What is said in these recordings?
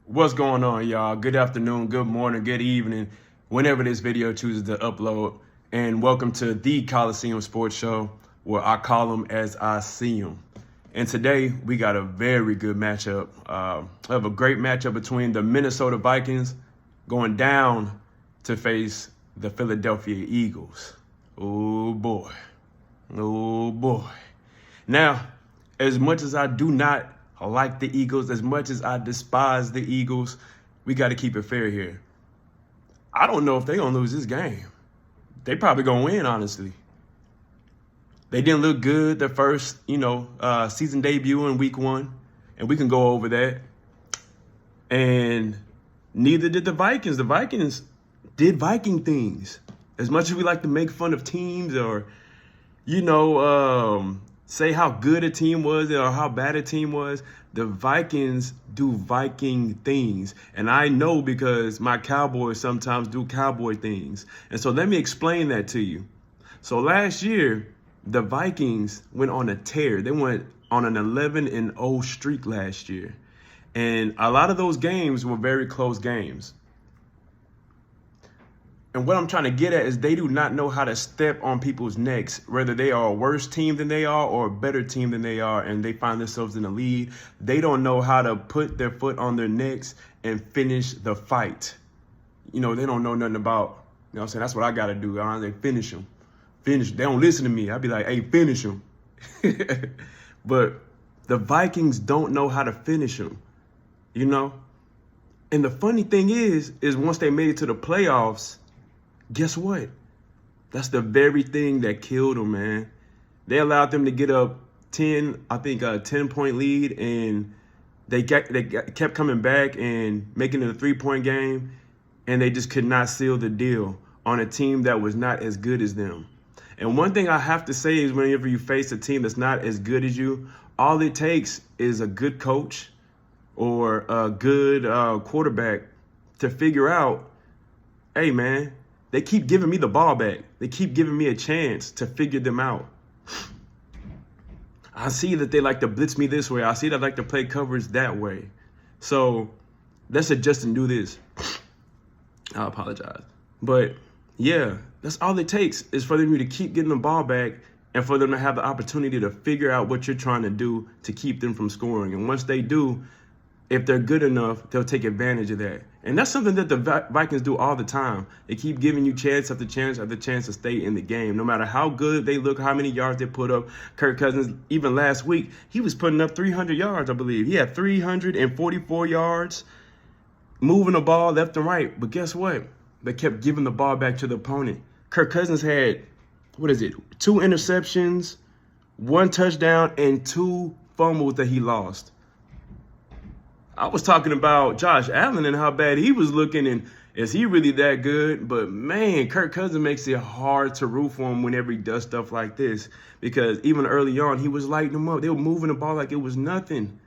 What's going on, y'all? Good afternoon, good morning, good evening, whenever this video chooses to upload. And welcome to the Coliseum Sports Show, where I call them as I see them. And today we got a very good matchup. We have a great matchup between the Minnesota Vikings going down to face the Philadelphia Eagles. Oh boy. Oh boy. Now, as much as I do not like the Eagles, as much as I despise the Eagles, we got to keep it fair here. I don't know if they're going to lose this game. They probably going to win, honestly. They didn't look good their first, season debut in week 1, and we can go over that. And neither did the Vikings. The Vikings did Viking things. As much as we like to make fun of teams or, say how good a team was or how bad a team was, the Vikings do Viking things. And I know because my Cowboys sometimes do Cowboy things. And so let me explain that to you. So last year, the Vikings went on a tear. They went on an 11-0 streak last year. And a lot of those games were very close games. And what I'm trying to get at is they do not know how to step on people's necks, whether they are a worse team than they are or a better team than they are, and they find themselves in the lead. They don't know how to put their foot on their necks and finish the fight. They don't know nothing about, what I'm saying? That's what I got to do. They finish them. Finish. They don't listen to me. I'd be like, hey, finish them. But the Vikings don't know how to finish them, And the funny thing is once they made it to the playoffs, guess what? That's the very thing that killed them, man. They allowed them to get up 10-point lead, and they kept coming back and making it a 3-point game, and they just could not seal the deal on a team that was not as good as them. And one thing I have to say is whenever you face a team that's not as good as you, all it takes is a good coach or a good quarterback to figure out, hey, man, they keep giving me the ball back. They keep giving me a chance to figure them out. I see that they like to blitz me this way. I see that they like to play coverage that way. So let's adjust and do this. I apologize. But, yeah, that's all it takes is for them to keep getting the ball back and for them to have the opportunity to figure out what you're trying to do to keep them from scoring. And once they do, if they're good enough, they'll take advantage of that. And that's something that the Vikings do all the time. They keep giving you chance after chance after chance to stay in the game. No matter how good they look, how many yards they put up. Kirk Cousins, even last week, he was putting up 300 yards, I believe. He had 344 yards, moving the ball left and right. But guess what? They kept giving the ball back to the opponent. Kirk Cousins had, 2 interceptions, 1 touchdown, and 2 fumbles that he lost. I was talking about Josh Allen and how bad he was looking, and is he really that good? But, man, Kirk Cousins makes it hard to root for him whenever he does stuff like this because even early on, he was lighting them up. They were moving the ball like it was nothing.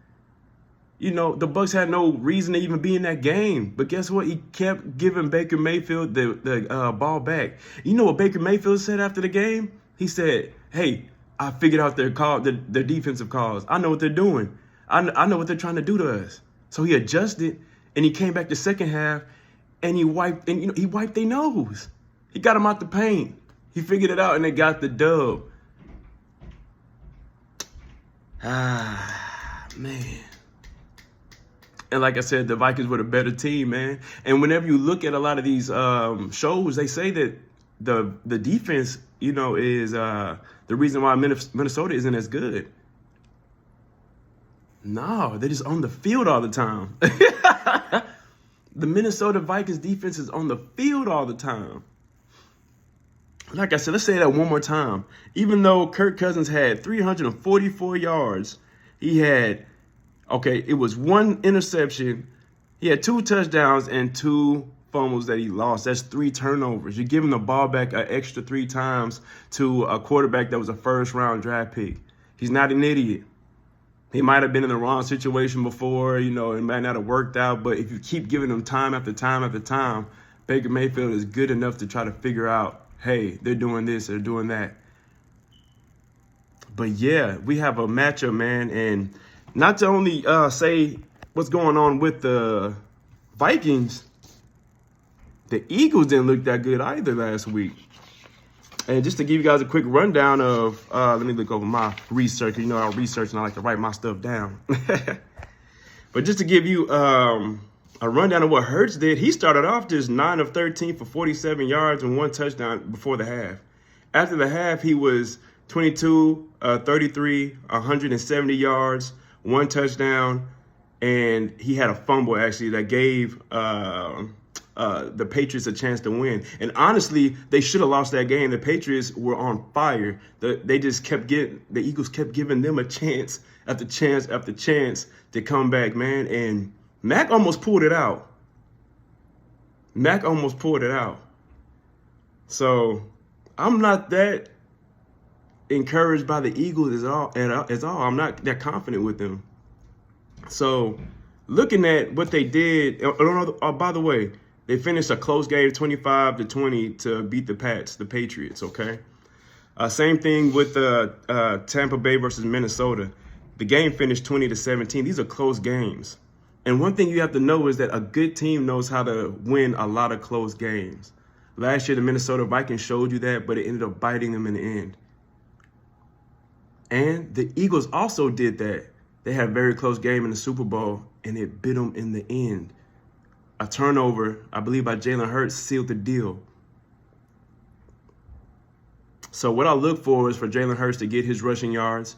The Bucs had no reason to even be in that game. But guess what? He kept giving Baker Mayfield the ball back. You know what Baker Mayfield said after the game? He said, hey, I figured out their defensive calls. I know what they're doing. I know what they're trying to do to us. So he adjusted, and he came back the second half, and he wiped their nose. He got them out the paint. He figured it out, and they got the dub. Man. And like I said, the Vikings were the better team, man. And whenever you look at a lot of these shows, they say that the defense, is the reason why Minnesota isn't as good. No, they're just on the field all the time. The Minnesota Vikings defense is on the field all the time. Like I said, let's say that one more time. Even though Kirk Cousins had 344 yards, he had, it was 1 interception. He had 2 touchdowns and 2 fumbles that he lost. That's 3 turnovers. You're giving the ball back an extra 3 times to a quarterback that was a first-round draft pick. He's not an idiot. He might have been in the wrong situation before, it might not have worked out. But if you keep giving him time after time after time, Baker Mayfield is good enough to try to figure out, hey, they're doing this, they're doing that. But, yeah, we have a matchup, man. And not to only say what's going on with the Vikings, the Eagles didn't look that good either last week. And just to give you guys a quick rundown of, let me look over my research. You know, I research and I like to write my stuff down. But just to give you a rundown of what Hurts did, he started off just 9 of 13 for 47 yards and 1 touchdown before the half. After the half, he was 22, 33, 170 yards, 1 touchdown, and he had a fumble actually that gave the Patriots a chance to win. And honestly, they should have lost that game. The Patriots were on fire. The Eagles kept giving them a chance after chance after chance to come back, man. And Mac almost pulled it out. So I'm not that encouraged by the Eagles at all. I'm not that confident with them. So looking at what they did, by the way, they finished a close game, 25-20, to beat the Patriots, okay? Same thing with Tampa Bay versus Minnesota. The game finished 20-17. These are close games. And one thing you have to know is that a good team knows how to win a lot of close games. Last year, the Minnesota Vikings showed you that, but it ended up biting them in the end. And the Eagles also did that. They had a very close game in the Super Bowl, and it bit them in the end. A turnover, I believe, by Jalen Hurts sealed the deal. So what I look for is for Jalen Hurts to get his rushing yards.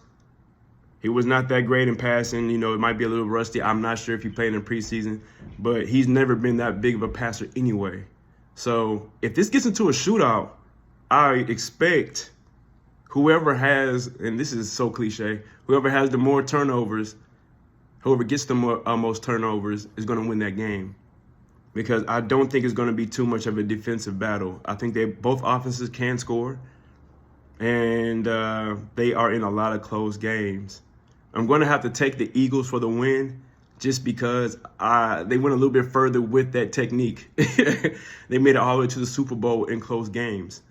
He was not that great in passing. You know, it might be a little rusty. I'm not sure if he played in preseason, but he's never been that big of a passer anyway. So if this gets into a shootout, I expect whoever has, and this is so cliche, whoever has the more turnovers, whoever gets the most turnovers is going to win that game. Because I don't think it's going to be too much of a defensive battle. I think both offenses can score, and they are in a lot of close games. I'm going to have to take the Eagles for the win just because they went a little bit further with that technique. They made it all the way to the Super Bowl in close games.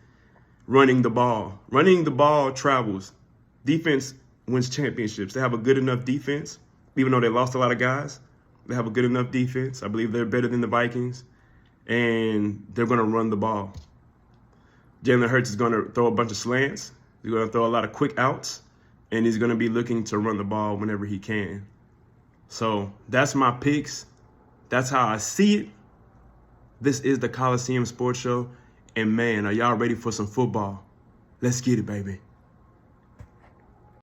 Running the ball travels. Defense wins championships. They have a good enough defense, even though they lost a lot of guys. They have a good enough defense. I believe they're better than the Vikings, and they're going to run the ball. Jalen Hurts is going to throw a bunch of slants. He's going to throw a lot of quick outs, and he's going to be looking to run the ball whenever he can. So that's my picks. That's how I see it. This is the Coliseum Sports Show, and man, are y'all ready for some football? Let's get it, baby.